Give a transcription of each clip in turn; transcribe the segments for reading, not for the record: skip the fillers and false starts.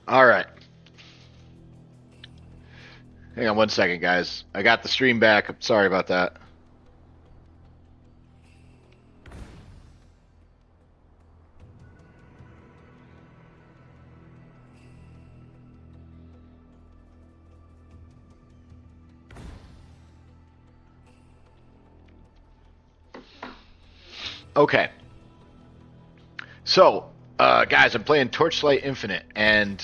All right. Hang on one second, guys. I got the stream back. I'm sorry about that. Okay. So, guys, I'm playing Torchlight Infinite, and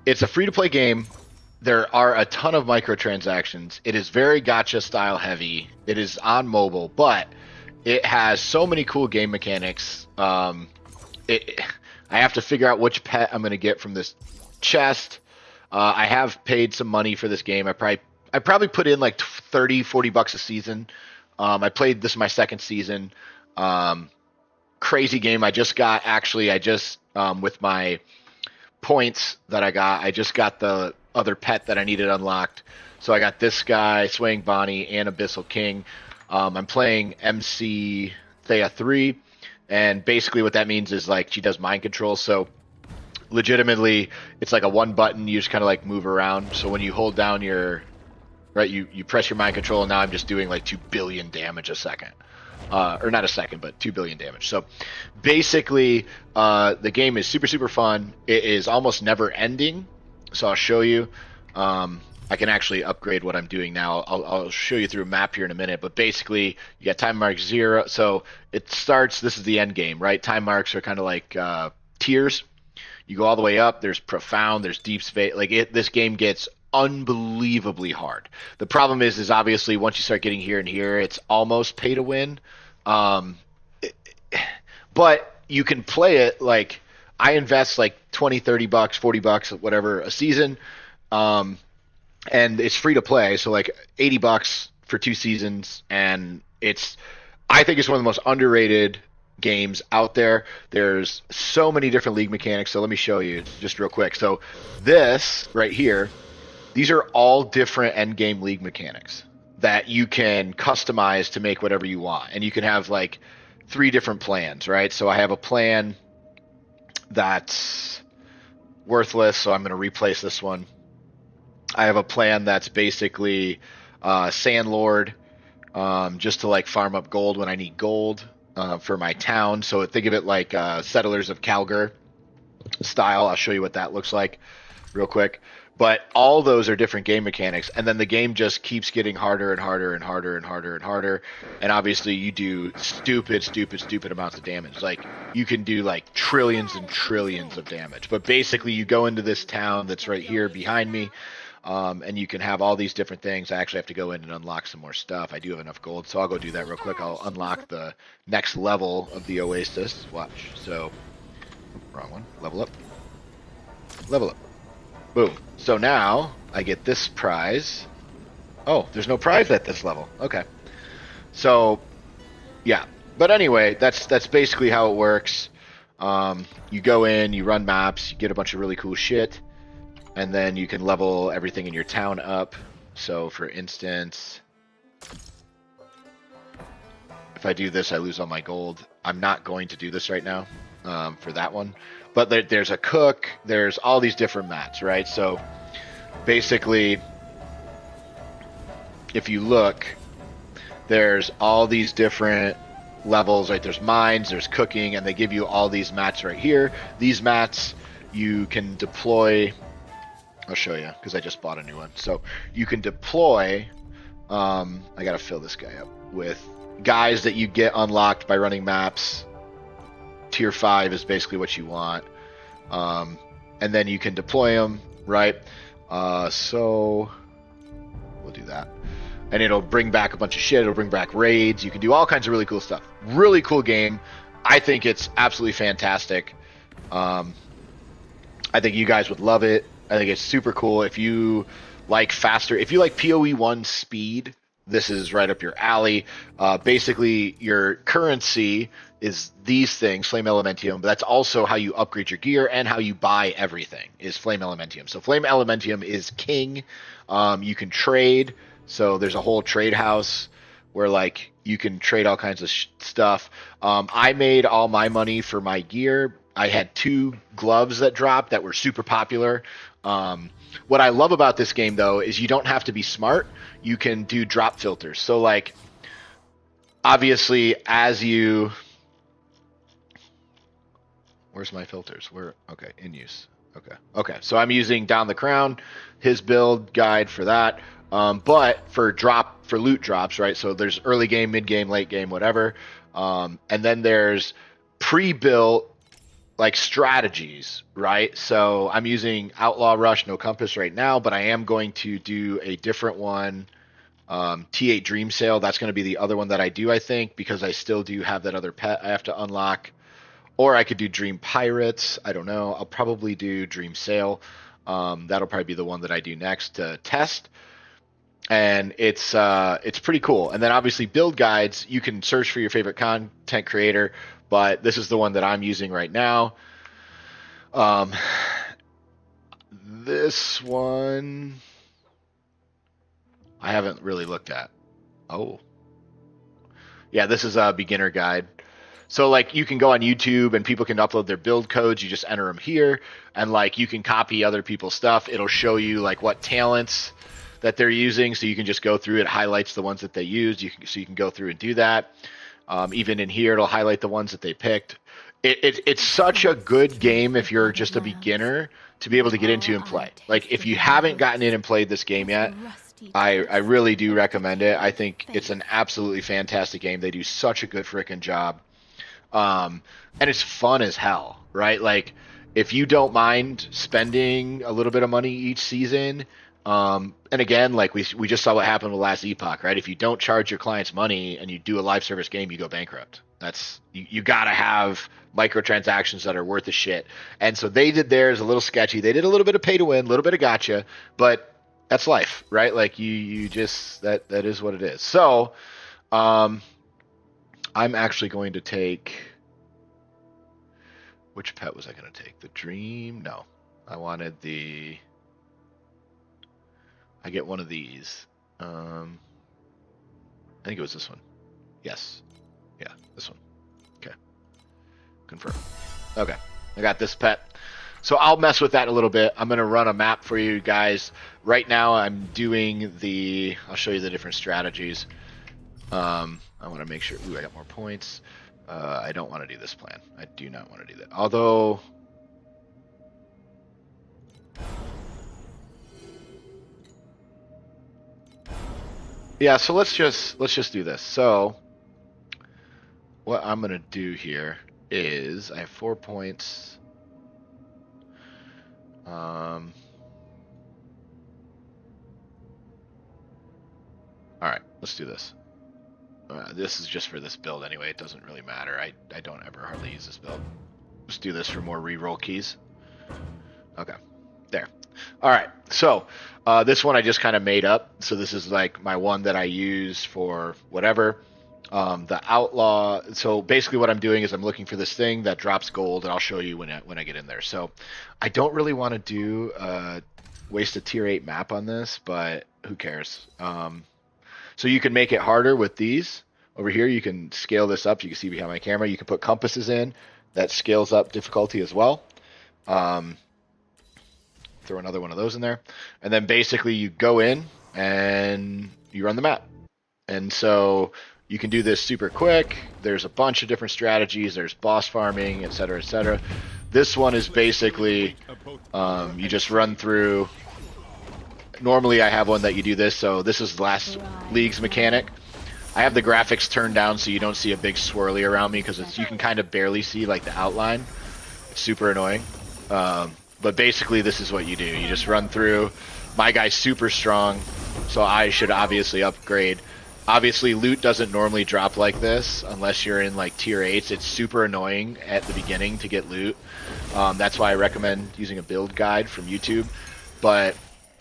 it's a free-to-play game. There are a ton of microtransactions. It is very gacha style heavy. It is on mobile, but it has so many cool game mechanics. I have to figure out which pet I'm going to get from this chest. I have paid some money for this game. I probably put in like 30, 40 bucks a season. I played this my second season. Crazy game. I just with my points that I just got the other pet that I needed unlocked. So I got this guy, Swaying Bonnie, and Abyssal King. I'm playing MC Thea3, and basically what that means is like she does mind control. So legitimately, it's like a one button. You just kind of like move around. So when you hold down you press your mind control, and now I'm just doing like 2 billion damage a second. Or not a second, but 2 billion damage. So basically, the game is super, super fun. It is almost never ending. So I'll show you. I can actually upgrade what I'm doing now. I'll show you through a map here in a minute. But basically, you got time mark 0. So it starts, this is the end game, right? Time marks are kind of like tiers. You go all the way up. There's profound, there's deep space. This game gets unbelievably hard. The problem is obviously once you start getting here and here, it's almost pay to win. But you can play it like I invest like 20, 30 bucks, 40 bucks, whatever a season. And it's free to play. So like 80 bucks for 2 seasons. And I think it's one of the most underrated games out there. There's so many different league mechanics. So let me show you just real quick. So this right here, these are all different end game league mechanics that you can customize to make whatever you want. And you can have like 3 different plans, right? So I have a plan that's worthless, so I'm going to replace this one. I have a plan that's basically Sandlord, just to like farm up gold when I need gold for my town. So think of it like Settlers of Calgar style. I'll show you what that looks like real quick. But all those are different game mechanics, and then the game just keeps getting harder and harder and harder and harder and harder. And obviously, you do stupid amounts of damage. Like you can do like trillions and trillions of damage. But basically, you go into this town that's right here behind me, and you can have all these different things. I actually have to go in and unlock some more stuff. I do have enough gold, so I'll go do that real quick. I'll unlock the next level of the Oasis. Watch. So, wrong one. Level up. Level up. Boom. So now I get this prize. Oh, there's no prize at this level. Okay. So, yeah. But anyway, that's basically how it works. You go in, you run maps, you get a bunch of really cool shit, and then you can level everything in your town up. So, for instance, if I do this, I lose all my gold. I'm not going to do this right now for that one. But there's a cook, there's all these different mats, right? So basically, if you look, there's all these different levels, right? There's mines, there's cooking, and they give you all these mats right here. These mats you can deploy. I'll show you because I just bought a new one. So you can deploy. I got to fill this guy up with guys that you get unlocked by running maps. Tier 5 is basically what you want. And then you can deploy them, right? So we'll do that. And it'll bring back a bunch of shit. It'll bring back raids. You can do all kinds of really cool stuff. Really cool game. I think it's absolutely fantastic. I think you guys would love it. I think it's super cool. If you like faster, if you like PoE 1 speed, this is right up your alley. Basically, your currency is these things, Flame Elementium, but that's also how you upgrade your gear and how you buy everything is Flame Elementium. So Flame Elementium is king. You can trade. So there's a whole trade house where like you can trade all kinds of stuff. I made all my money for my gear. I had 2 gloves that dropped that were super popular. What I love about this game, though, is you don't have to be smart. You can do drop filters. So, like, obviously, as you... Where's my filters? Okay, in use. Okay. So I'm using Down the Crown, his build guide for that. But for loot drops, right? So there's early game, mid game, late game, whatever. And then there's pre-built like strategies, right? So I'm using Outlaw Rush, No Compass right now, but I am going to do a different one. T8 Dream Sail, that's going to be the other one that I do, I think, because I still do have that other pet I have to unlock. Or I could do Dream Pirates. I don't know. I'll probably do Dream Sail. That'll probably be the one that I do next to test. And it's pretty cool. And then obviously build guides, you can search for your favorite content creator, but this is the one that I'm using right now. This one I haven't really looked at. Oh. Yeah, this is a beginner guide. So, like, you can go on YouTube and people can upload their build codes. You just enter them here, and, like, you can copy other people's stuff. It'll show you, like, what talents that they're using, so you can just go through it. Highlights the ones that they used, so you can go through and do that. Even in here, it'll highlight the ones that they picked. It's such a good game if you're just a beginner to be able to get into and play. Like, if you haven't gotten in and played this game yet, I really do recommend it. I think it's an absolutely fantastic game. They do such a good freaking job. And it's fun as hell, right? Like, if you don't mind spending a little bit of money each season, and again, like we just saw what happened with Last Epoch, right? If you don't charge your clients money and you do a live service game, you go bankrupt. That's you gotta have microtransactions that are worth a shit. And so they did theirs a little sketchy. They did a little bit of pay to win, a little bit of gotcha, but that's life, right? Like you just that is what it is. So, I'm actually going to take... Which pet was I going to take? The Dream? No. I wanted the... I get one of these. I think it was this one. Yes. Yeah, this one. Okay. Confirm. Okay. I got this pet. So I'll mess with that a little bit. I'm going to run a map for you guys. Right now I'm doing the... I'll show you the different strategies. I want to make sure... Ooh, I got more points. I don't want to do this plan. I do not want to do that. Although... Yeah, so let's just do this. So, what I'm going to do here is... I have 4 points. Alright, let's do this. This is just for this build anyway. It doesn't really matter. I don't ever hardly use this build. Let's do this for more reroll keys. Okay. There. Alright. So, this one I just kind of made up. So this is like my one that I use for whatever. The Outlaw. So basically what I'm doing is I'm looking for this thing that drops gold, and I'll show you when I get in there. So I don't really want to do waste a tier 8 map on this, but who cares? So you can make it harder with these. Over here, you can scale this up. You can see behind my camera. You can put compasses in. That scales up difficulty as well. Throw another one of those in there. And then basically you go in and you run the map. And so you can do this super quick. There's a bunch of different strategies. There's boss farming, etc., etc. This one is basically you just run through. Normally I have one that you do this, so this is last league's mechanic. I have the graphics turned down so you don't see a big swirly around me, because you can kind of barely see like the outline. It's super annoying. But basically this is what you do. You just run through. My guy's super strong, so I should obviously upgrade. Obviously loot doesn't normally drop like this unless you're in like tier 8s. It's super annoying at the beginning to get loot. That's why I recommend using a build guide from YouTube. But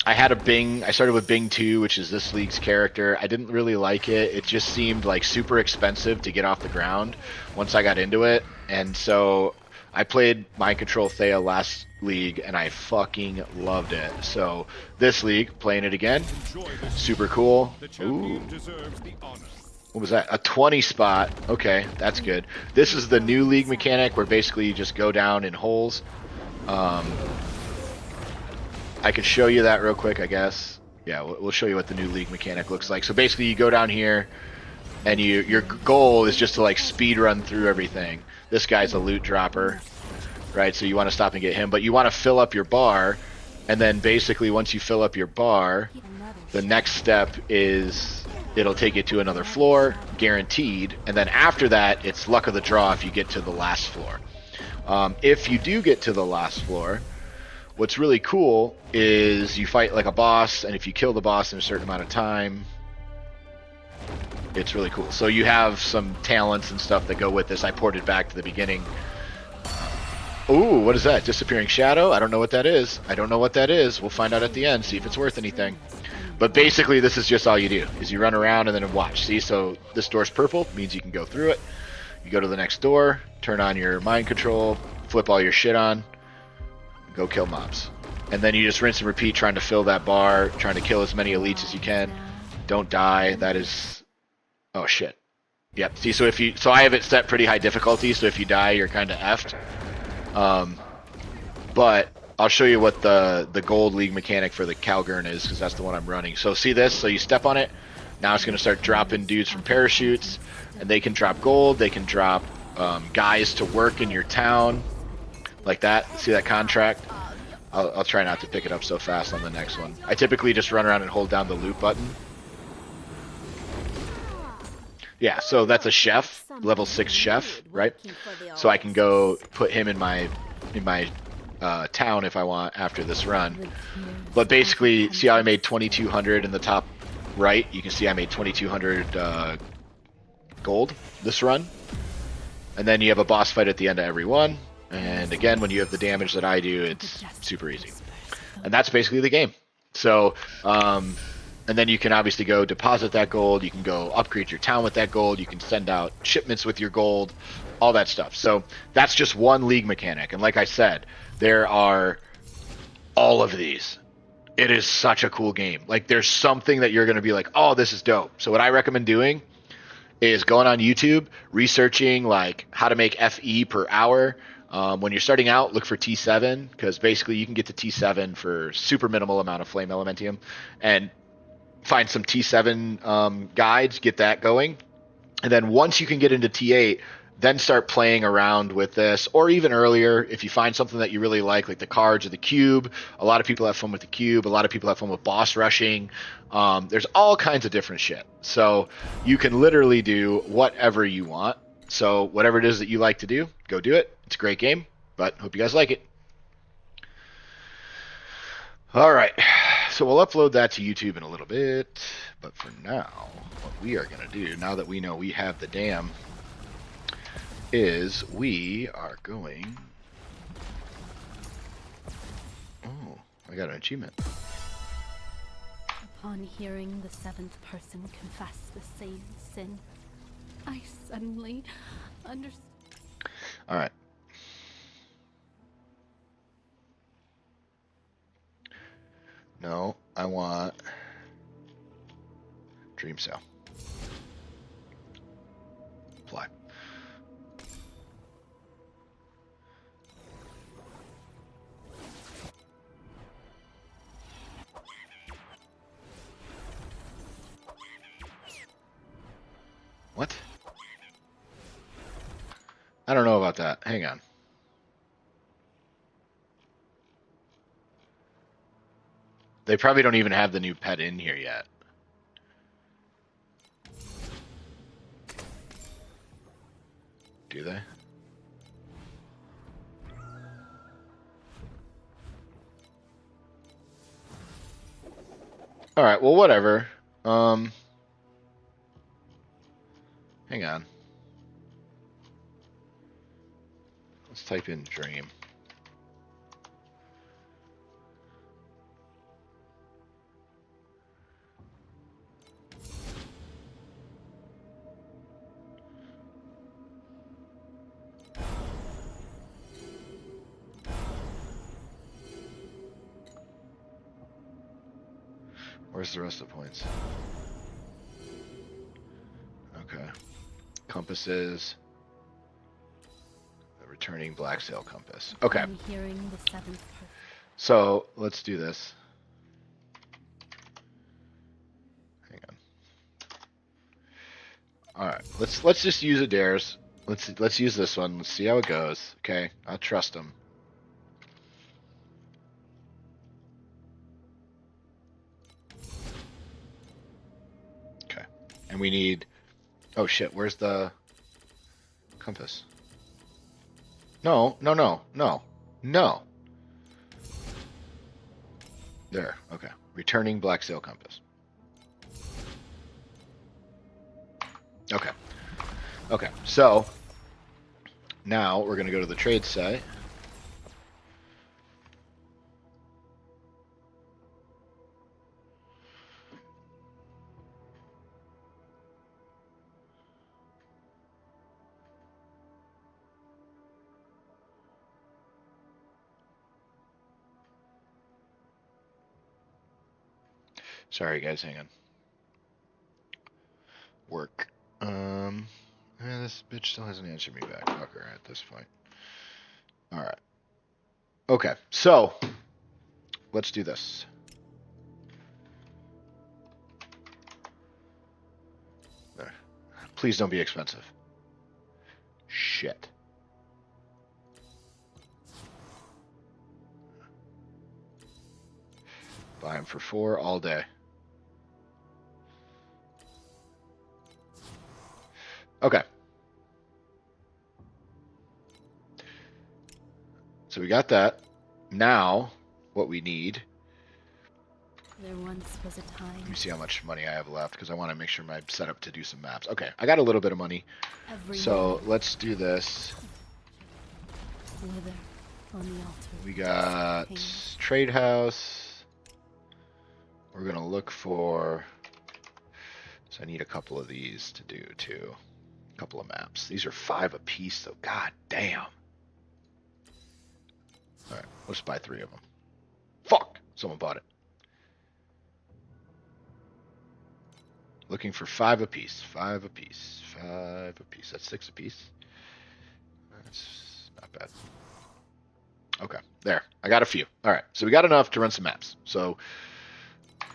I had a Bing. I started with Bing 2, which is this league's character. I didn't really like it. It just seemed like super expensive to get off the ground once I got into it. And so I played Mind Control Thea last league, and I fucking loved it. So this league, playing it again, super cool. Ooh. What was that? A 20 spot. Okay, that's good. This is the new league mechanic where basically you just go down in holes. I could show you that real quick, I guess. Yeah, we'll show you what the new league mechanic looks like. So basically you go down here, and your goal is just to like speed run through everything. This guy's a loot dropper, right? So you want to stop and get him, but you want to fill up your bar, and then basically once you fill up your bar, the next step is it'll take you to another floor, guaranteed, and then after that, it's luck of the draw if you get to the last floor. If you do get to the last floor, what's really cool is you fight like a boss, and if you kill the boss in a certain amount of time, it's really cool. So you have some talents and stuff that go with this. I ported back to the beginning. Ooh, what is that? Disappearing shadow? I don't know what that is. I don't know what that is. We'll find out at the end, see if it's worth anything. But basically, this is just all you do, is you run around and then watch. See, so this door's purple, means you can go through it. You go to the next door, turn on your mind control, flip all your shit on, go kill mobs. And then you just rinse and repeat, trying to fill that bar, trying to kill as many elites as you can. Don't die. That is... Oh, shit. Yep. See, so I have it set pretty high difficulty, so if you die, you're kind of effed. But I'll show you what the gold league mechanic for the Calgurn is, because that's the one I'm running. So see this? So you step on it. Now it's going to start dropping dudes from parachutes, and they can drop gold. They can drop guys to work in your town, like that. See that contract? I'll try not to pick it up so fast on the next one. I typically just run around and hold down the loot button. Yeah, so that's a chef, level 6 chef, right? So I can go put him in my town if I want after this run. But basically, see how I made 2,200 in the top right? You can see I made 2,200 gold this run. And then you have a boss fight at the end of every one. And again, when you have the damage that I do, it's super easy. And that's basically the game. So, and then you can obviously go deposit that gold. You can go upgrade your town with that gold. You can send out shipments with your gold, all that stuff. So that's just one league mechanic. And like I said, there are all of these. It is such a cool game. Like, there's something that you're going to be like, oh, this is dope. So what I recommend doing is going on YouTube, researching like how to make FE per hour. When you're starting out, look for T7, because basically you can get to T7 for super minimal amount of flame elementium, and find some T7 guides, get that going. And then once you can get into T8, then start playing around with this, or even earlier, if you find something that you really like the cards or the cube. A lot of people have fun with the cube. A lot of people have fun with boss rushing. There's all kinds of different shit. So you can literally do whatever you want. So whatever it is that you like to do, go do it. It's a great game, but hope you guys like it. All right, so we'll upload that to YouTube in a little bit. But for now, what we are going to do, now that we know we have the dam, is we are going... Oh, I got an achievement. Upon hearing the seventh person confess the same sin, I suddenly understood. All right. No, I want Dream Cell. Apply. What? I don't know about that. Hang on. They probably don't even have the new pet in here yet. Do they? All right, well, whatever. Hang on. Let's type in dream. Where's the rest of the points? Okay. compasses. The returning black sail compass. Okay. I'm hearing the seventh person. So let's do this. Hang on. All right. Let's just use Adair's. Let's use this one. Let's see how it goes. Okay. I'll trust him. Okay. And we need. Oh shit! Where's the compass? No. There. Okay. Returning black sail compass. Okay. Okay. So now we're going to go to the trade site. Sorry, guys. Hang on. Work. This bitch still hasn't answered me back. Fuck her at this point. All right. Okay. So let's do this. There. Please don't be expensive. Shit. Buy them for 4 all day. Okay. So we got that. Now, what we need... There once was a time. Let me see how much money I have left, because I want to make sure my setup to do some maps. Okay, I got a little bit of money. So let's do this. Wither on the altar. We got trade house. We're going to look for... So I need a couple of these to do, too. A couple of maps. These are 5 apiece, though. God damn. Alright, let's buy 3 of them. Fuck! Someone bought it. Looking for 5 apiece. 5 apiece. 5 apiece. That's 6 apiece. That's not bad. Okay, there. I got a few. Alright, so we got enough to run some maps. So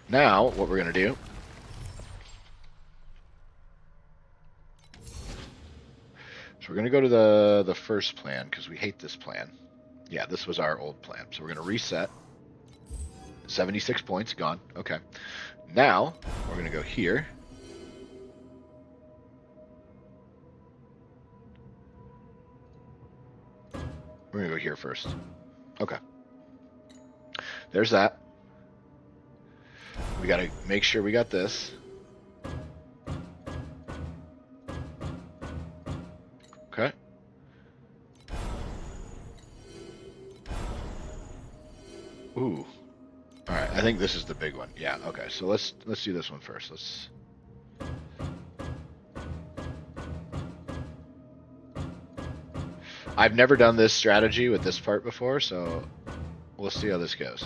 now what we're going to do... So we're going to go to the first plan, because we hate this plan. Yeah, this was our old plan. So we're going to reset. 76 points, gone. Okay. Now, we're going to go here. We're going to go here first. Okay. There's that. We got to make sure we got this. Okay. Ooh. All right, I think this is the big one. Yeah, okay. So let's do this one first. Let's I've never done this strategy with this part before, so we'll see how this goes.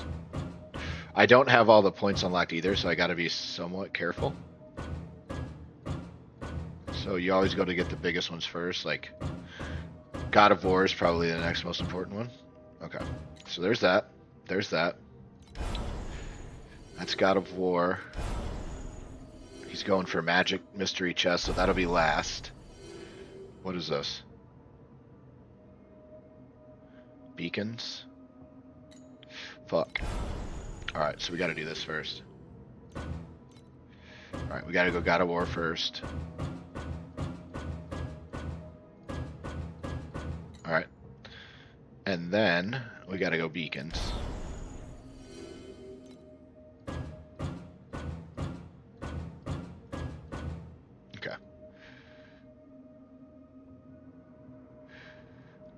I don't have all the points unlocked either, so I got to be somewhat careful. So you always go to get the biggest ones first, like God of War is probably the next most important one. Okay. So there's that. There's that. That's God of War. He's going for magic mystery chest, so that'll be last. What is this? Beacons? Fuck. Alright, so we gotta do this first. Alright, we gotta go God of War first. Alright. And then we gotta go beacons. Okay.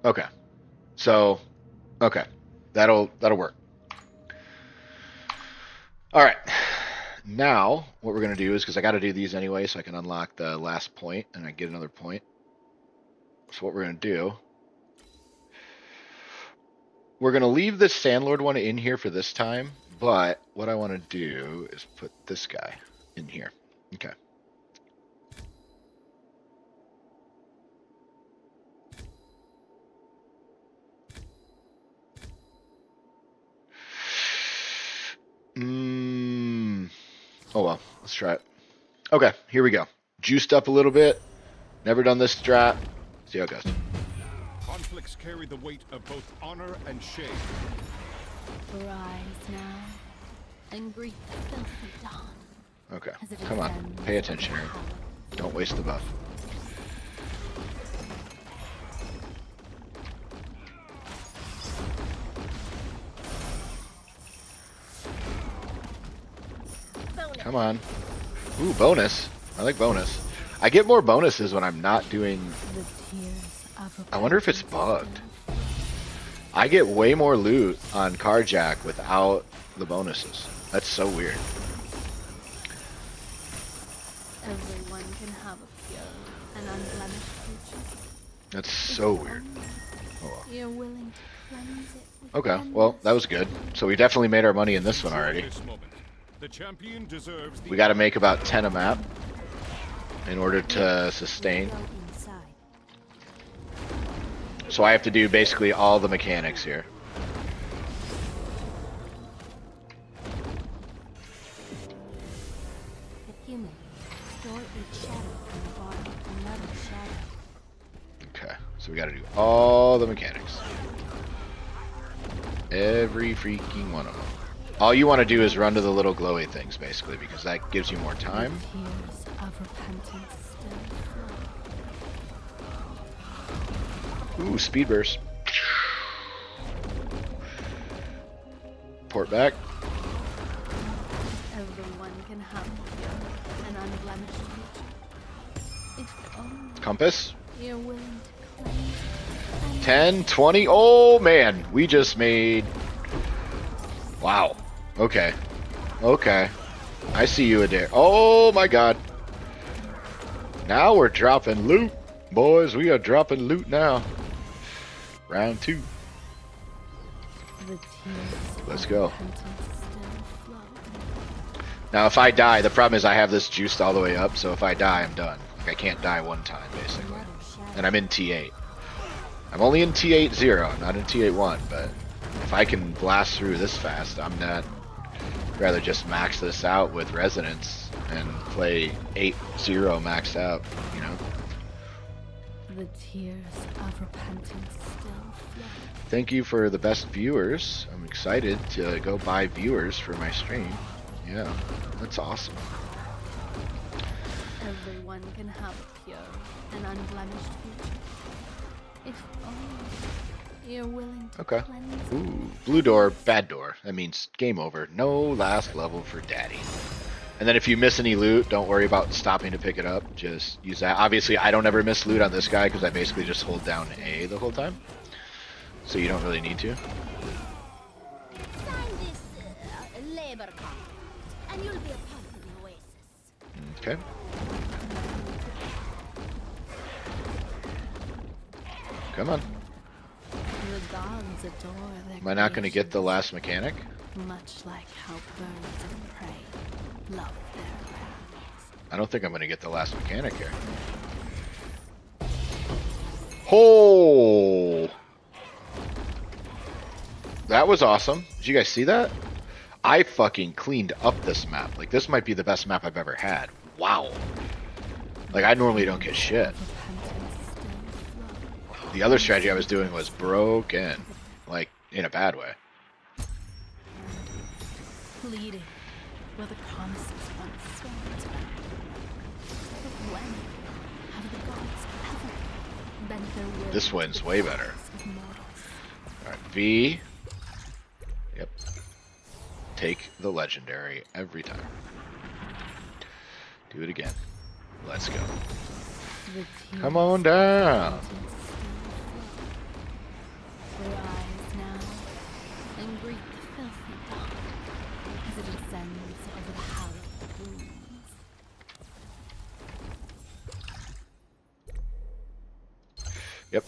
Okay. So, okay. That'll work. Alright. Now, what we're going to do is, because I got to do these anyway so I can unlock the last point and I get another point. So what we're going to do, we're going to leave this Sandlord one in here for this time, but what I want to do is put this guy in here. Okay. Oh well, let's try it. Okay, here we go. Juiced up a little bit. Never done this strat. See how it goes. Conflicts carry the weight of both honor and shame. Rise now and greet the filthy dawn. Okay, come on. Pay attention here. Don't waste the buff. Come on. Ooh, bonus. I like bonus. I get more bonuses when I'm not doing... I wonder if it's bugged. I get way more loot on Carjack without the bonuses. That's so weird. Everyone can have a pure and unblemished future. That's so weird. Oh, well. You're willing to cleanse it with Okay, well, that was good. So we definitely made our money in this one already. The champion deserves the We got to make about 10 a map in order to sustain. So I have to do basically all the mechanics here. Okay, so we got to do all the mechanics. Every freaking one of them. All you want to do is run to the little glowy things, basically, because that gives you more time. Ooh, speed burst. Port back. Everyone can have an unblemished future. If only Compass. you're willing to cleanse 10, 20. Oh, man. We just made... Wow. Okay. Okay. I see you, Adair. Oh, my God. Now we're dropping loot. Boys, we are dropping loot now. Round 2. Let's go. Now, if I die, the problem is I have this juiced all the way up, so if I die, I'm done. Like, I can't die one time, basically. And I'm in T8. I'm only in T8 0, not in T8 1, but if I can blast through this fast, I'm not... I'd rather just max this out with Resonance and play 8-0 maxed out, you know? The tears of repentance still flow. Thank you for the best viewers. I'm excited to go buy viewers for my stream. Yeah, that's awesome. Everyone can have a pure and unblemished future. If only you're willing to Okay. cleanse Ooh, blue door, bad door. That means game over. No last level for daddy. And then if you miss any loot, don't worry about stopping to pick it up. Just use that. Obviously, I don't ever miss loot on this guy because I basically just hold down A the whole time. So you don't really need to. Sign this labor contract, and you'll be a part of the oasis. Okay. Come on. the gods adore their Am I not going to get the creations, last mechanic? much like how birds of prey love their prey. I don't think I'm going to get the last mechanic here. Oh! That was awesome. Did you guys see that? I fucking cleaned up this map. Like, this might be the best map I've ever had. Wow. Like, I normally don't get shit. The other strategy I was doing was broken. Like, in a bad way. Pleading where the promises once swept. But when have the gods ever bent their will This to wind's the way better. cause of mortals? Alright, V. Yep. Take the legendary every time. Do it again. Let's go. The Come on down. Rise now and greet the filthy dawn as it ascends over the hallowed wounds. Yep.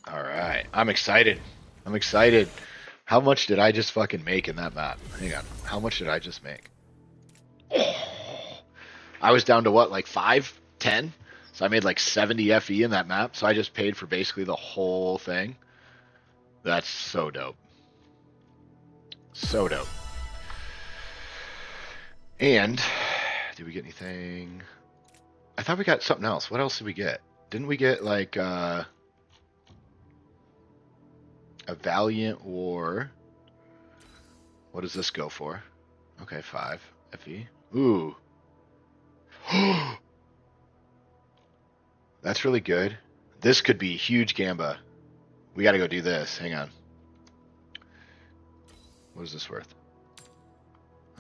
Alright. I'm excited. I'm excited. How much did I just fucking make in that map? Hang on. How much did I just make? I was down to what, like 5, 10? So I made like 70 FE in that map. So I just paid for basically the whole thing. That's so dope. So dope. And did we get anything? I thought we got something else. What else did we get? Didn't we get like a Valiant War? What does this go for? Okay, 5 FE. Ooh. That's really good. This could be huge gamba. We got to go do this. Hang on. What is this worth?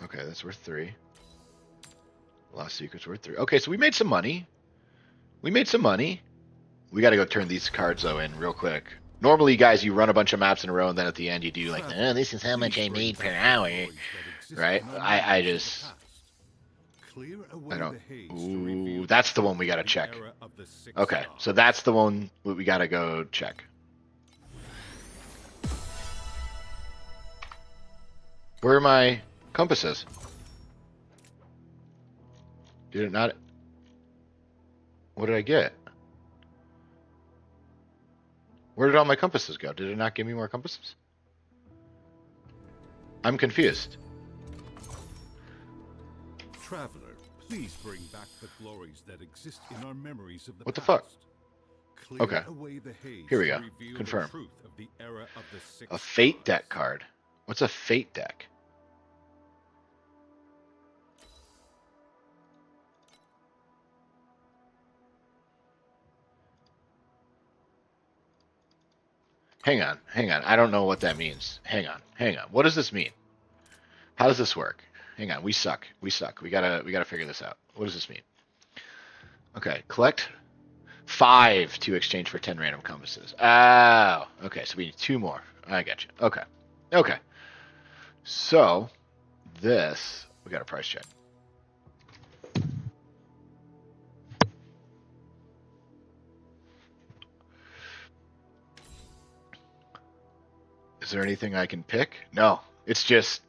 Okay, that's worth 3. Lost Secret's worth 3. Okay, so we made some money. We got to go turn these cards, though, in real quick. Normally, guys, you run a bunch of maps in a row, and then at the end you do like, oh, this is how much I made per hour. Right? I don't. Ooh, that's the one we got to check. Okay, so that's the one we got to go check. Where are my compasses? Did it not? What did I get? Where did all my compasses go? Did it not give me more compasses? I'm confused. Traveler, please bring back the glories that exist in our memories of the What the past. fuck? Clear Okay. away the haze Here we to go. reveal Confirm. the truth of the era of the six A fate stars. deck card. What's a fate deck? Hang on. I don't know what that means. Hang on. What does this mean? How does this work? Hang on. We suck. We gotta figure this out. What does this mean? Okay. Collect 5 to exchange for 10 random compasses. Oh. Okay. So we need 2 more. I got you. Okay. So this we got a price check. Is there anything I can pick? No. It's just.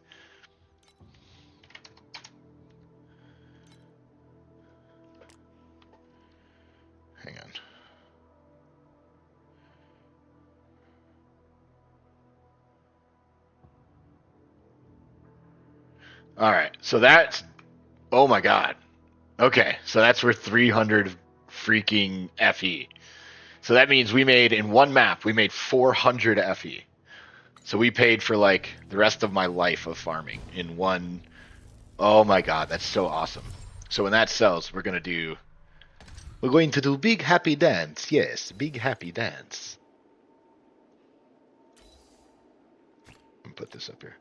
Hang on. All right. So that's. Oh my God. Okay. So that's worth 300 freaking FE. So that means we made in one map, we made 400 FE. So we paid for like the rest of my life of farming in one. Oh my God. That's so awesome. So when that sells, we're going to do big happy dance. Yes. Big happy dance. Let me put this up here.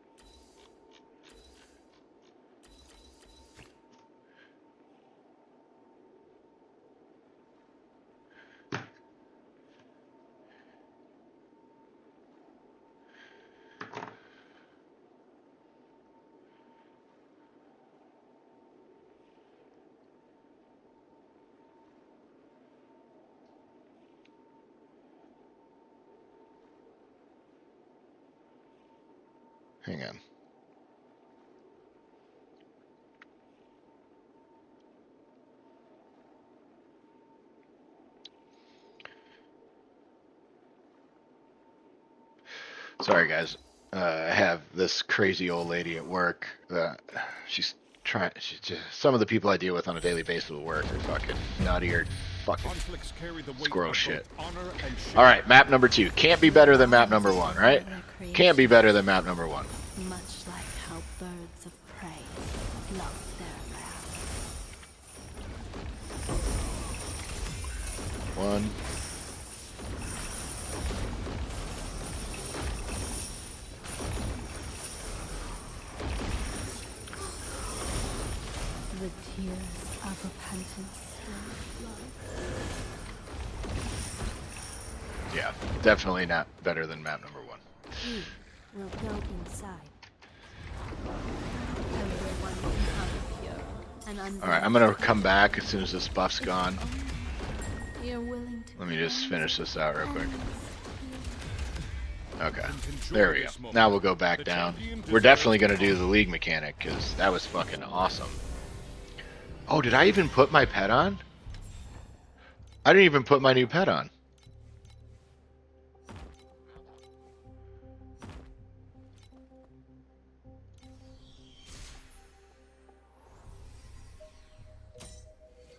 Hang on. Sorry, guys. I have this crazy old lady at work. She's trying. Some of the people I deal with on a daily basis at work are fucking nutty-eared fucking Conflicts carry the weight squirrel of shit. both honor and shame. All right, map number 2. Can't be better than map number 1, right? Can't be better than map number 1. Much like how birds of prey love their lair. 1. The tears of repentance still flow. Yeah, definitely not better than map number 1. We will go inside. Everyone will become pure and All right, I'm gonna come back as soon as this buff's gone. You're willing to Let me just finish this out real quick. Okay, Enjoy there we go. this moment. Now we'll go back The down. champion We're definitely deserves gonna do the league mechanic because that was fucking awesome. Oh, did I even put my pet on? I didn't even put my new pet on.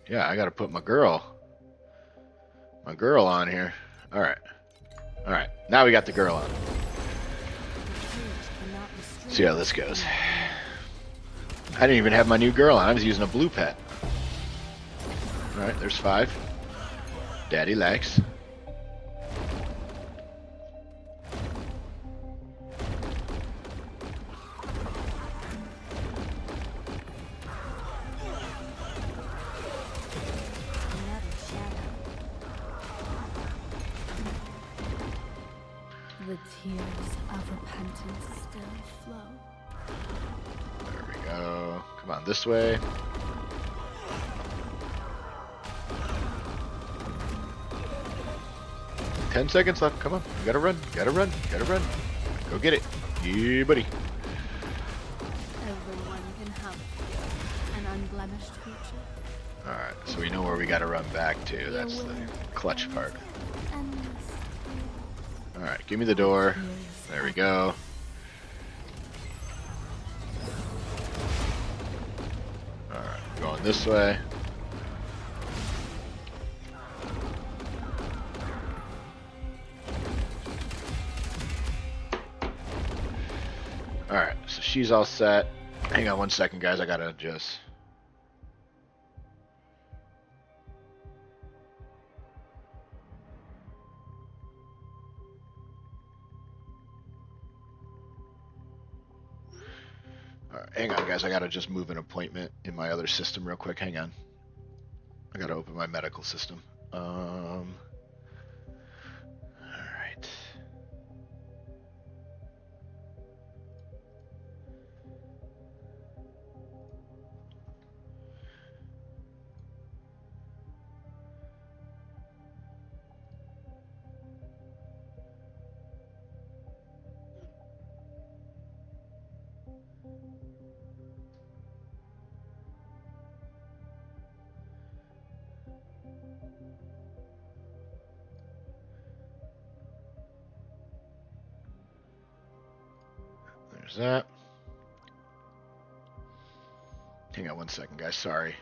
Yeah, I gotta put my girl on here. Alright. Alright, now we got the girl on. See how this goes. I didn't even have my new girl on. I was using a blue pet. Alright, there's 5. Daddy likes. The tears of repentance still flow. There we go. Come on, this way. Ten seconds left. Come on. You gotta run. Gotta run. Gotta run. Go get it. Yeah, buddy. Everyone can have an unblemished future. Alright, so we know where we gotta run back to. That's the clutch part. Alright, give me the door. There we go. Alright, going this way. Alright, so she's all set. Hang on 1 second, guys. I gotta just... Alright, hang on, guys. I gotta just move an appointment in my other system real quick. Hang on. I gotta open my medical system. Alright. There's that. Hang on 1 second, guys. Sorry.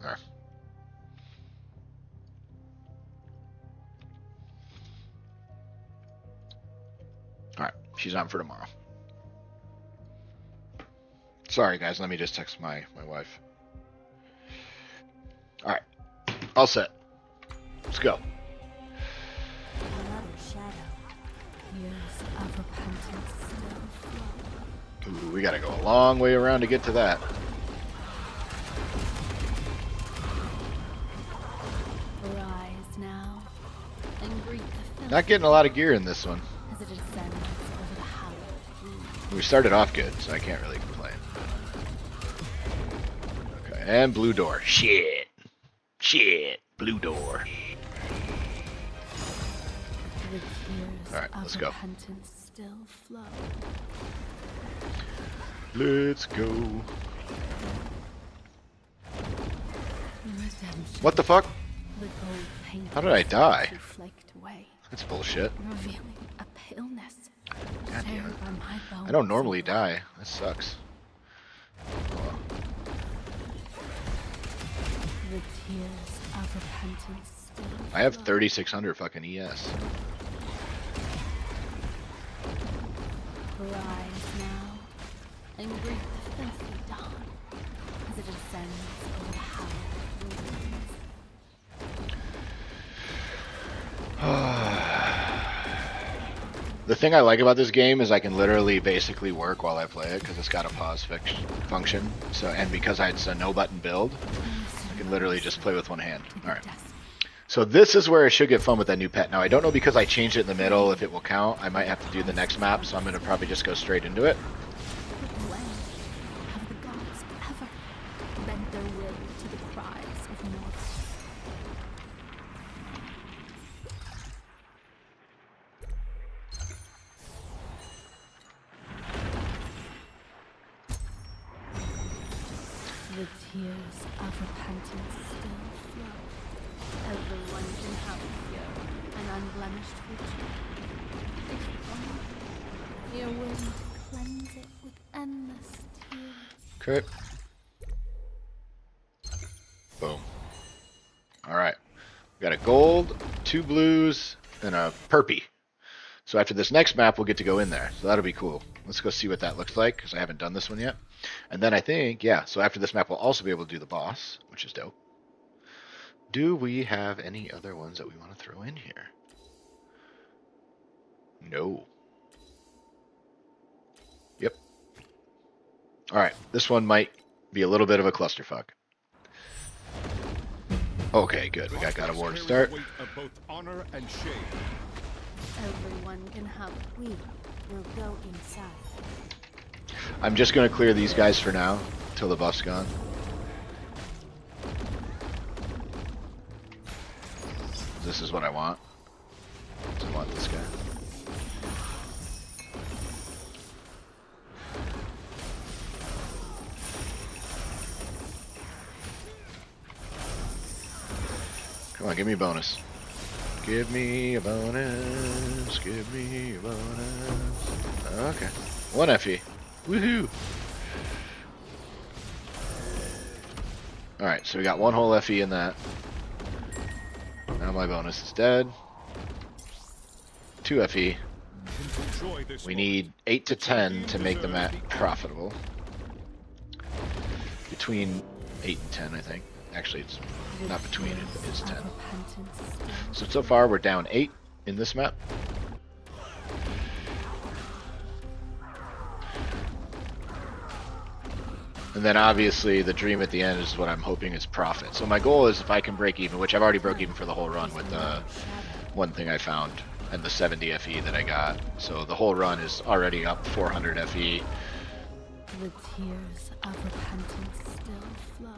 There. Alright, she's on for tomorrow. Sorry, guys, let me just text my wife. Alright, all set. Let's go. Another shadow. Years of repentance still flow. Ooh, we gotta go a long way around to get to that. Rise now and greet the Not getting a lot of gear in this one. as it ascends over the hallowed room. We started off good, so I can't really complain. Okay, and blue door. Shit. Shit. Blue door. The tears All right, of let's go. repentance still flow. Let's go. Redemption. What the fuck? The gold paint How did I die? flaked away, That's bullshit. revealing a paleness God damn shared it. by my bones. I don't normally die. That sucks. The tears of repentance still I have flow. 3600 fucking ES. Rise now and greet the filthy dawn as it ascends over the hallowed ruins. The thing I like about this game is I can literally basically work while I play it because it's got a pause function. So, and because it's a no button build, I can literally just play with one hand. All right. So this is where it should get fun with that new pet. Now I don't know because I changed it in the middle if it will count. I might have to do the next map, so I'm going to probably just go straight into it. But when have the gods ever bent their will to the cries of mortals? The tears of repentance still flow. Everyone can have a pure and unblemished future. If only you're willing to cleanse it with endless tears. Okay. Boom. Alright. We got a gold, 2 blues, and a purpy. So after this next map, we'll get to go in there. So that'll be cool. Let's go see what that looks like, because I haven't done this one yet. And then I think, yeah, so after this map, we'll also be able to do the boss, which is dope. Do we have any other ones that we want to throw in here? No. Yep. Alright, this one might be a little bit of a clusterfuck. Okay, good. We got God of War to start. Both honor and shame. Everyone can have a we will go inside. I'm just going to clear these guys for now, till the buff's gone. This is what I want. I want this guy. Come on, give me a bonus. Give me a bonus. Give me a bonus. Okay. 1 FE. Woohoo! Alright, so we got 1 whole FE in that. Now my bonus is dead. 2 FE. We need 8 to 10 to make the map profitable. Between 8 and 10, I think. Actually, it's not between, it's 10. So far, we're down 8 in this map. And then obviously the dream at the end is what I'm hoping is profit. So my goal is if I can break even, which I've already broke even for the whole run with the one thing I found and the 70 FE that I got. So the whole run is already up 400 FE. The tears of repentance still flow.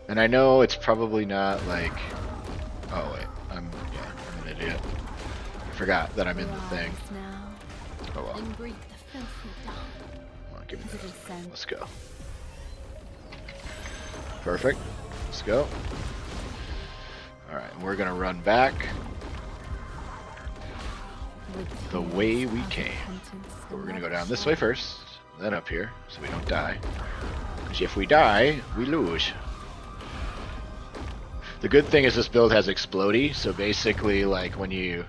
And I know it's probably not like, oh wait, I'm an idiot. I forgot that I'm in the thing. Oh well. Come on, give me this. Let's go. Perfect. Let's go. Alright, we're gonna run back the way we came. But we're gonna go down this way first, then up here, so we don't die. Because if we die, we lose. The good thing is this build has explodey, so basically like when you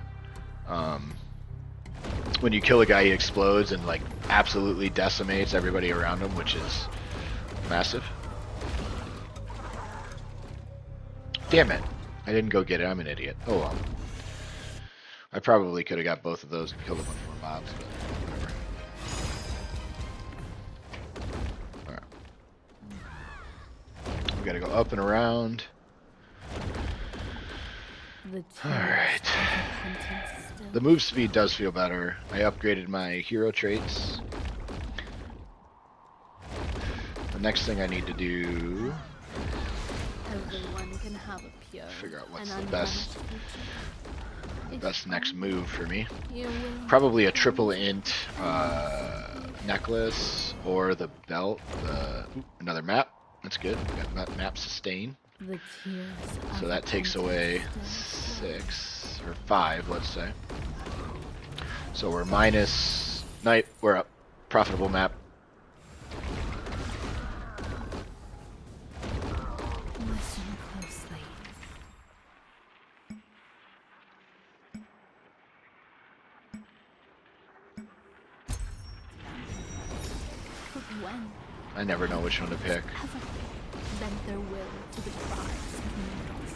kill a guy, he explodes and like absolutely decimates everybody around him, which is massive. Damn it. I didn't go get it. I'm an idiot. Oh well. I probably could have got both of those and killed a bunch more mobs, but whatever. Alright. We gotta go up and around. Alright. The move speed does feel better. I upgraded my hero traits. The next thing I need to do... Everyone can have a pure figure out what's and the best next move for me. you will Probably a triple int necklace or the belt. Another map. That's good. We got map sustain. the tears So of that takes away repentance still 6 or 5, let's say. So we're minus night. We're up. Profitable map. flow. Listen closely. But when I never know which one to pick. ever bent their will to the cries of mortals?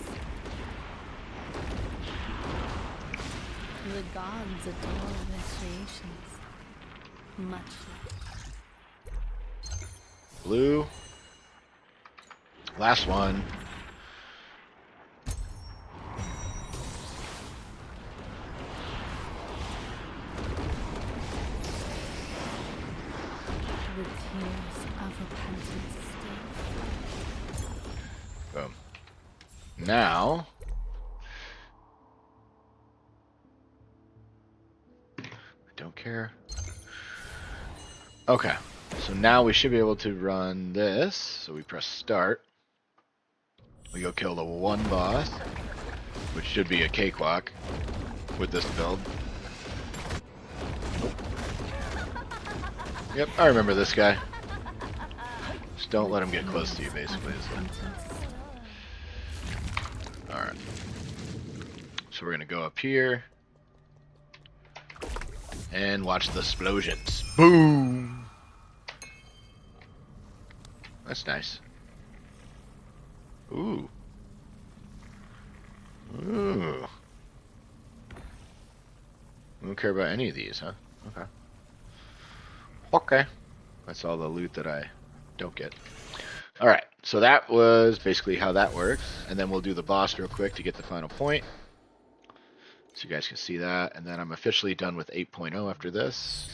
The gods adore their creations, much like Blue. Last one. the tears of repentance still. Boom. Now. I don't care Okay, so now we should be able to run this. So we press start. We go kill the one boss, which should be a cakewalk with this build. Yep, I remember this guy. Just don't let him get close to you, basically. Alright. So we're gonna go up here and watch the explosions. Boom! That's nice. Ooh. Ooh. I don't care about any of these, huh? Okay. Okay. That's all the loot that I don't get. Alright, so that was basically how that works. And then we'll do the boss real quick to get the final point. So you guys can see that. And then I'm officially done with 8.0 after this.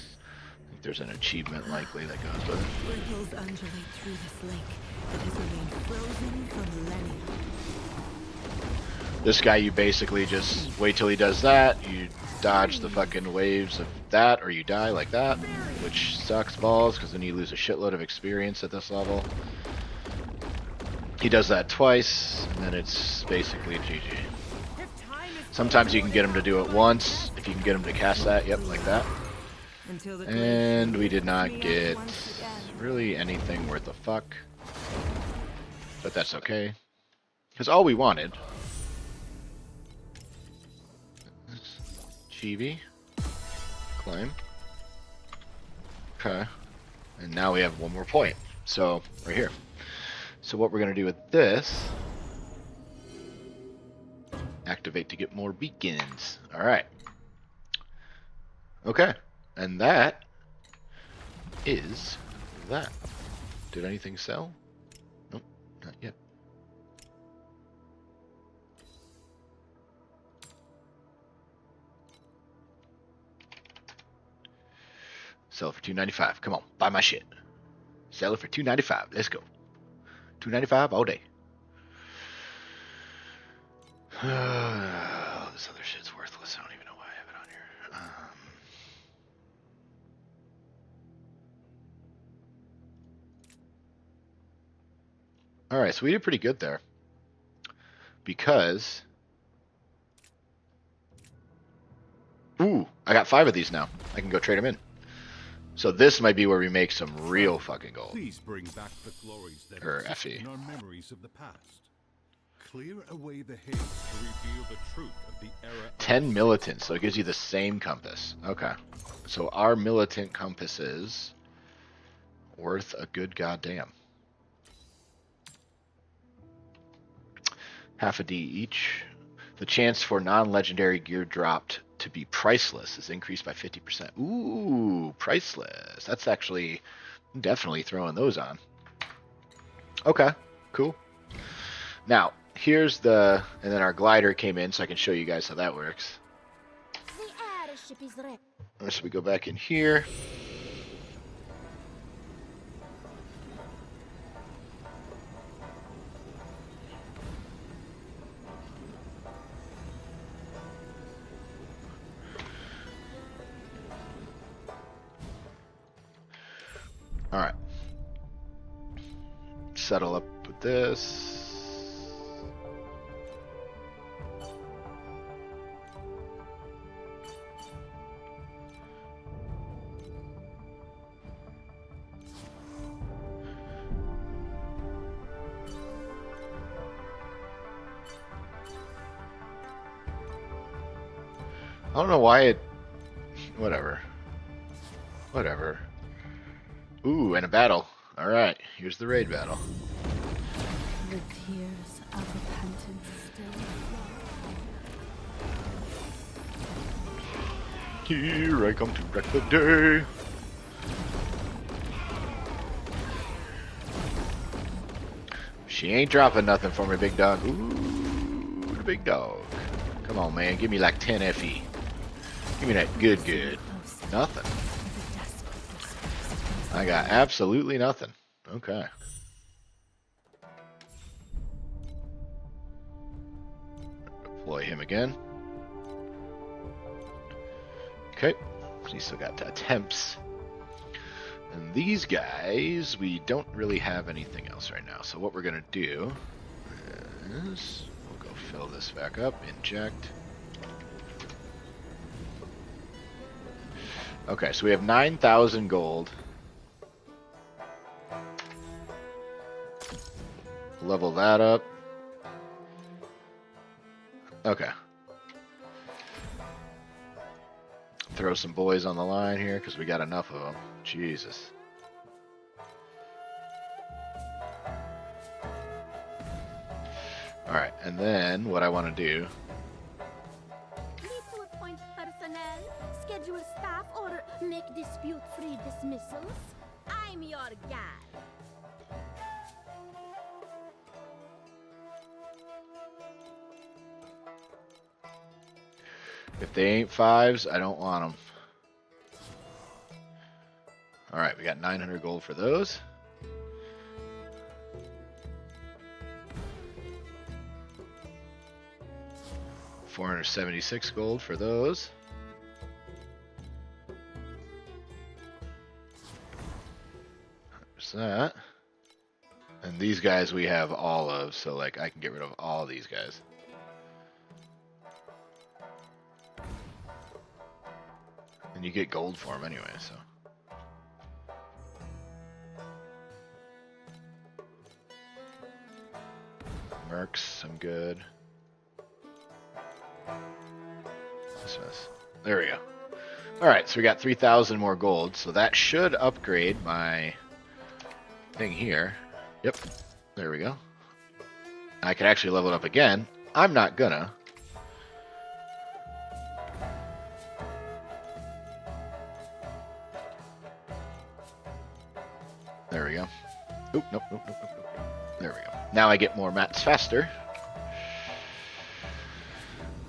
I think there's an achievement likely that goes with it. Ripples undulate through this lake that has remained frozen for millennia. This guy, you basically just wait till he does that. You dodge the fucking waves of that, or you die like that, which sucks balls because then you lose a shitload of experience at this level. He does that twice, and then it's basically GG. Sometimes you can get him to do it once, if you can get him to cast that, yep, like that. And we did not get really anything worth a fuck. But that's okay. Because all we wanted... Chibi. Claim. Okay. And now we have one more point. So, right here. So what we're going to do with this... Activate to get more beacons. Alright. Okay. And that is that. Did anything sell? Nope, not yet. Sell it for $2.95. Come on, buy my shit. Sell it for $2.95. Let's go. $2.95 all day. Oh, this other shit's worthless. I don't even know why I have it on here. Alright, so we did pretty good there. Because... Ooh, I got 5 of these now. I can go trade them in. So this might be where we make some real fucking gold. Please bring back the glories that Or exist FE. in our memories of the past. Clear away the haze to reveal the truth of the era. 10 militants, so it gives you the same compass. Okay. So our militant compass is worth a good goddamn. Half a D each. The chance for non-legendary gear dropped to be priceless is increased by 50%. Ooh, priceless. That's actually definitely throwing those on. Okay, cool. Now, here's the... And then our glider came in, so I can show you guys how that works. The airship is ready. So we go back in here. All right. Settle up with this. I don't know why it... Whatever. Whatever. Ooh, and a battle. Alright, here's the raid battle. The tears of repentance still flow. Here I come to wreck the day. She ain't dropping nothing for me, big dog. Ooh, the big dog. Come on, man. Give me like 10 FE. Give me that good. Nothing. I got absolutely nothing. Okay. Deploy him again. Okay. He still got attempts. And these guys, we don't really have anything else right now. So what we're going to do is we'll go fill this back up, inject. Okay, so we have 9,000 gold. Level that up. Okay. Throw some boys on the line here because we got enough of them. Jesus. Alright, and then what I want to do. Need to appoint personnel, schedule staff, or make dispute-free dismissals? I'm your gal. If they ain't fives, I don't want them. Alright, we got 900 gold for those. $476 gold for those. There's that. And these guys we have all of, so like I can get rid of all these guys. And you get gold for them anyway, so. Mercs, I'm good. There we go. Alright, so we got 3,000 more gold, so that should upgrade my thing here. Yep, there we go. I could actually level it up again. I'm not gonna. There we go. Oop, nope. There we go. Now I get more mats faster.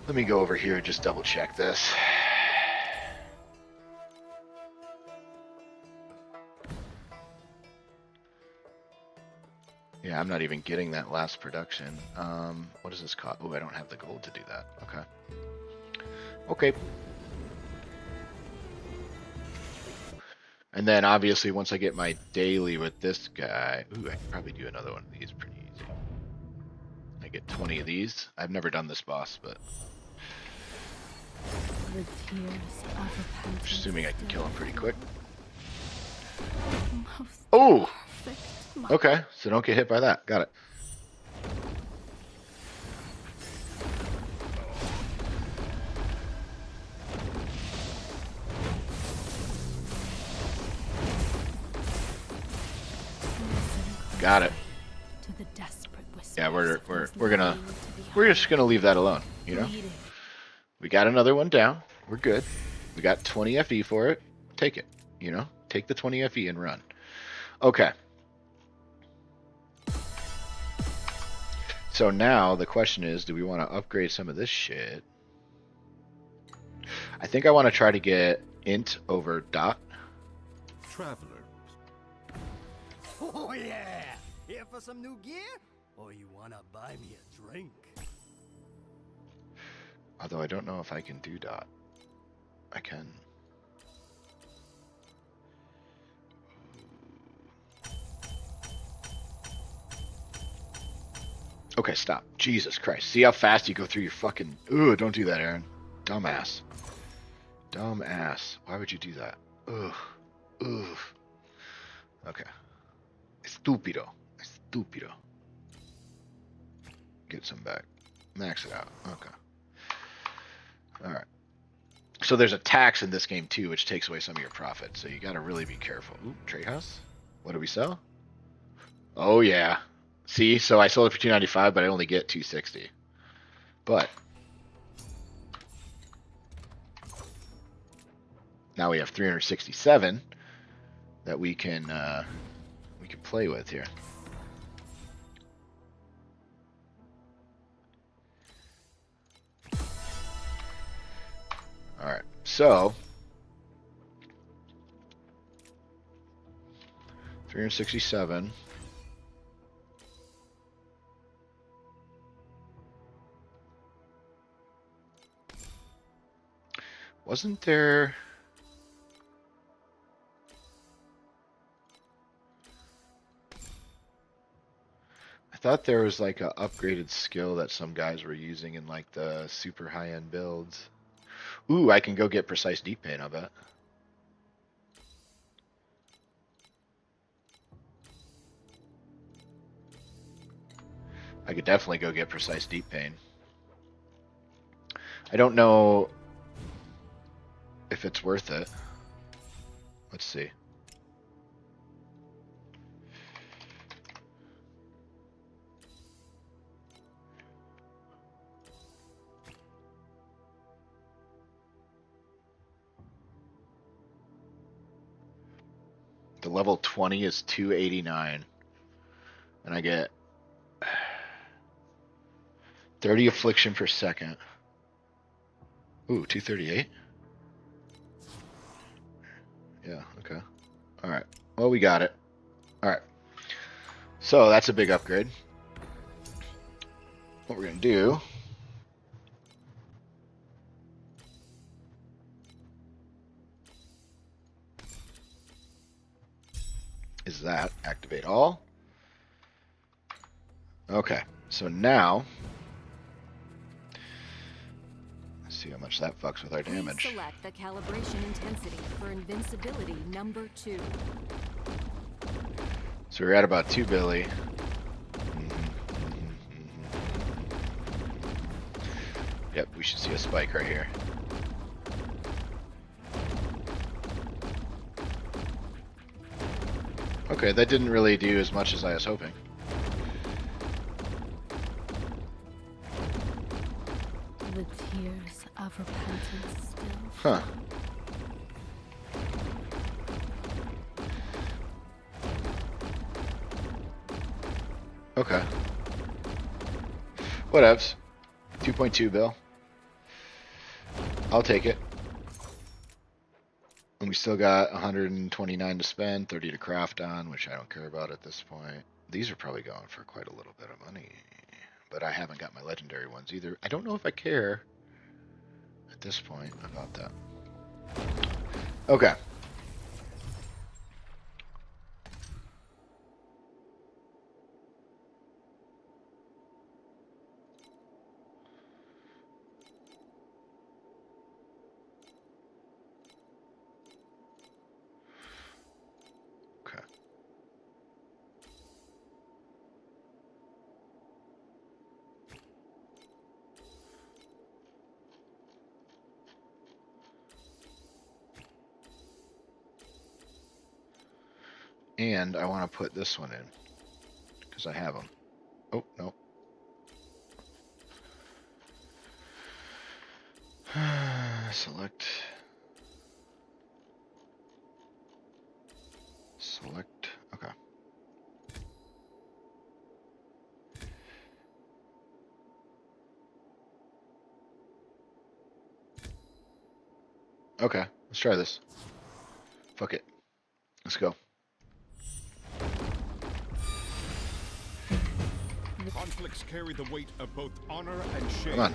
Let me go over here and just double check this. Yeah, I'm not even getting that last production. What does this cost? Oh, I don't have the gold to do that. Okay. And then obviously once I get my daily with this guy, ooh, I can probably do another one of these pretty easy. I get 20 of these. I've never done this boss, but The tears of repentance assuming I can kill him pretty quick. most Oh, perfect mother. okay. So don't get hit by that. Got it. Got it. To the desperate whispers Yeah, we're of those gonna longing to be we're just gonna leave that alone. You know, pleading. we got another one down. We're good. We got 20 FE for it. Take it. You know, take the 20 FE and run. Okay. So now the question is, do we want to upgrade some of this shit? I think I want to try to get int over dot. Traveler. Oh yeah! Here for some new gear? Or you wanna buy me a drink? Although I don't know if I can do dot. I can. Okay, stop. Jesus Christ. See how fast you go through your fucking... Ugh, don't do that, Aaron. Dumbass. Dumbass. Why would you do that? Ugh. Ugh. Okay. Estúpido. Estúpido. Get some back. Max it out. Okay. Alright. So there's a tax in this game too, which takes away some of your profit. So you gotta really be careful. Ooh, trade house? What do we sell? Oh yeah. See, so I sold it for 295, but I only get 260. But now we have 367 that we can play with here. All right, so 367. Wasn't there? thought there was like a upgraded skill that some guys were using in like the super high-end builds. Ooh, I can go get precise deep pain, I bet. I could definitely go get precise deep pain. I don't know if it's worth it. Let's see. The level 20 is 289. And I get 30 affliction per second. Ooh, 238? Yeah, okay. Alright. Well, we got it. Alright. So, that's a big upgrade. What we're going to do... is that. Activate all. Okay. So now... let's see how much that fucks with our damage. Please select the calibration intensity for invincibility number 2. So we're at about 2 billy. Yep, we should see a spike right here. Okay, that didn't really do as much as I was hoping. The tears of repentance still. Huh. Okay. Whatevs. 2.2 bill. I'll take it. And we still got 129 to spend, 30 to craft on, which I don't care about at this point. These are probably going for quite a little bit of money. But I haven't got my legendary ones either. I don't know if I care at this point about that. Okay. Okay. And I want to put this one in because I have them. Oh, no. Select. Select. Okay. Okay, let's try this. Fuck it. Let's go. Conflicts carry the weight of both honor and shame. Come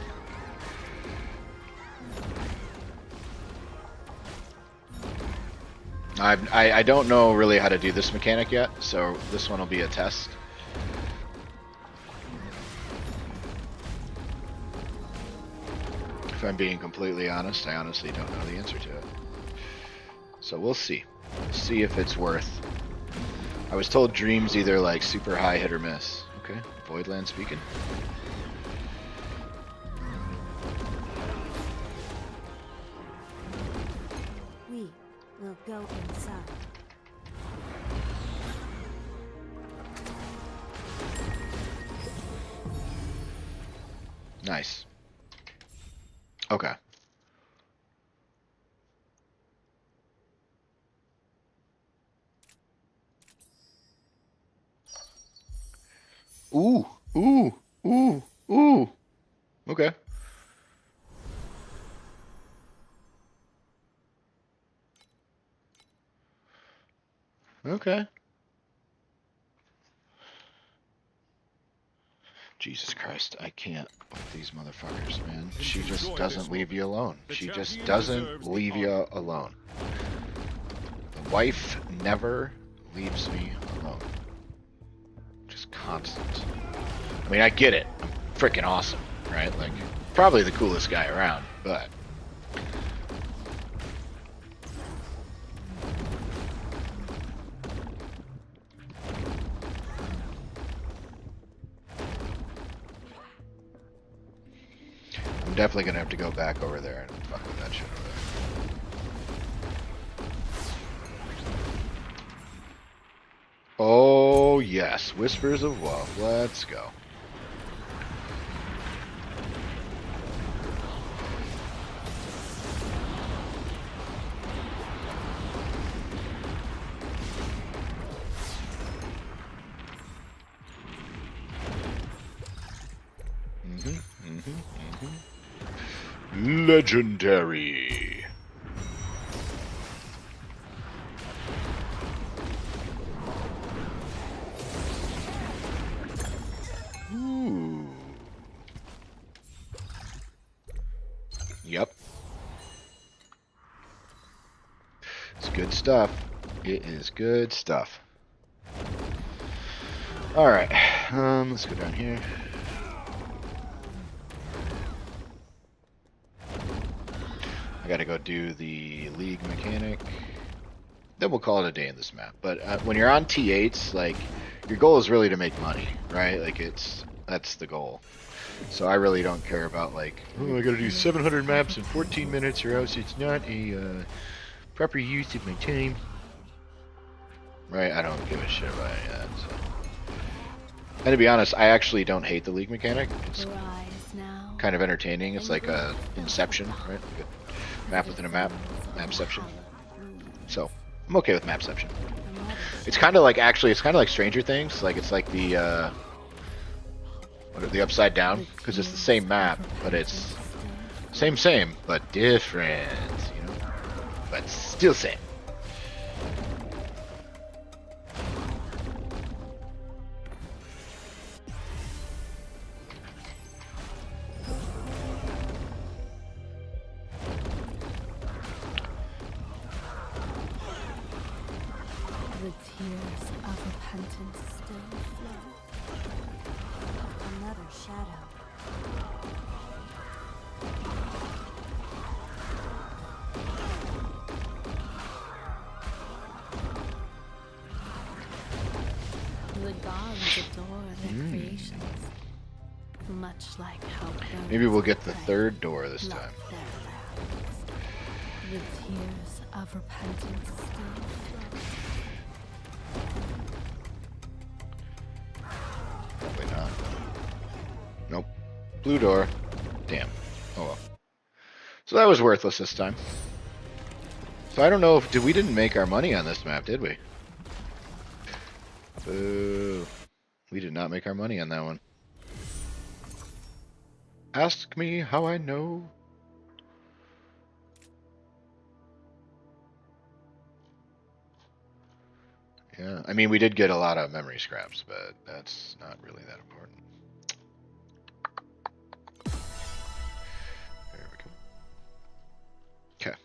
on. I don't know really how to do this mechanic yet, so this one will be a test. If I'm being completely honest, I honestly don't know the answer to it. So we'll see. See if it's worth. I was told Dream's either like super high hit or miss. Okay, Voidland speaking. We will go inside. Nice. Okay. Ooh, ooh, ooh, ooh. Okay. Okay. Jesus Christ, I can't with these motherfuckers, man. She just doesn't leave you alone. She just doesn't leave you alone. The wife never leaves me alone. is constant. I mean, I get it. I'm freaking awesome, right? Like, probably the coolest guy around, but... I'm definitely gonna have to go back over there and fuck with that shit over there. Oh, yes. Whispers of Woe. Let's go. Legendary. Ooh. Yep. It's good stuff. It is good stuff. Alright. Let's go down here. I gotta go do the league mechanic. Then we'll call it a day in this map. But when you're on T8s, like, your goal is really to make money, right? Like, that's the goal. So I really don't care about, like, oh, I gotta do 700 maps in 14 minutes or else it's not a proper use of my time. Right? I don't give a shit about any of that, so. And to be honest, I actually don't hate the league mechanic. It's kind of entertaining. It's like a Inception, right? Like a map within a map. Mapception. So, I'm okay with Mapception. It's kind of like, actually, it's kind of like Stranger Things. Like, it's like the Upside Down. Because it's the same map, but it's same, but different, you know? But still same. The tears of repentance still flow. Another shadow. The gods adore their creations, much like how Maybe we'll get the third door this time. The tears of repentance still flow. Probably not. Nope. Blue door. Damn. Oh well. So that was worthless this time. So I don't know if we didn't make our money on this map, did we? Boo. We did not make our money on that one. Ask me how I know. Yeah, I mean, we did get a lot of memory scraps, but that's not really that important. There we go. Okay.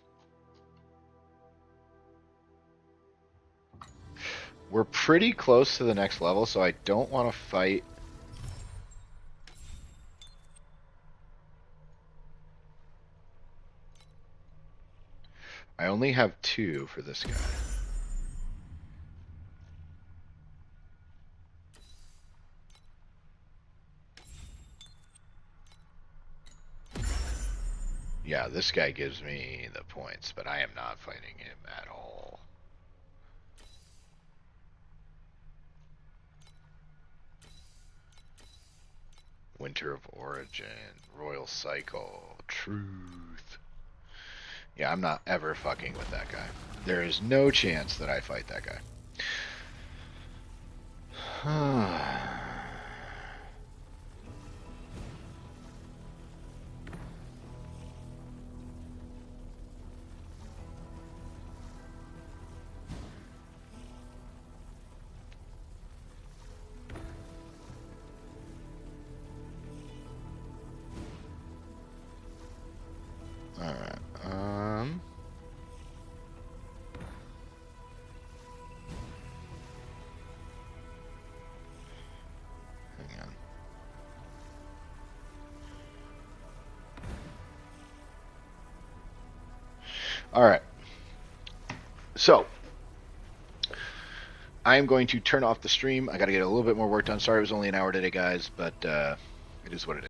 We're pretty close to the next level, so I don't want to fight. I only have 2 for this guy. Yeah, this guy gives me the points, but I am not fighting him at all. Winter of Origin, Royal Cycle, Truth. Yeah, I'm not ever fucking with that guy. There is no chance that I fight that guy. Alright, All right. So, I am going to turn off the stream. I got to get a little bit more work done. Sorry it was only an hour today, guys, but it is what it is.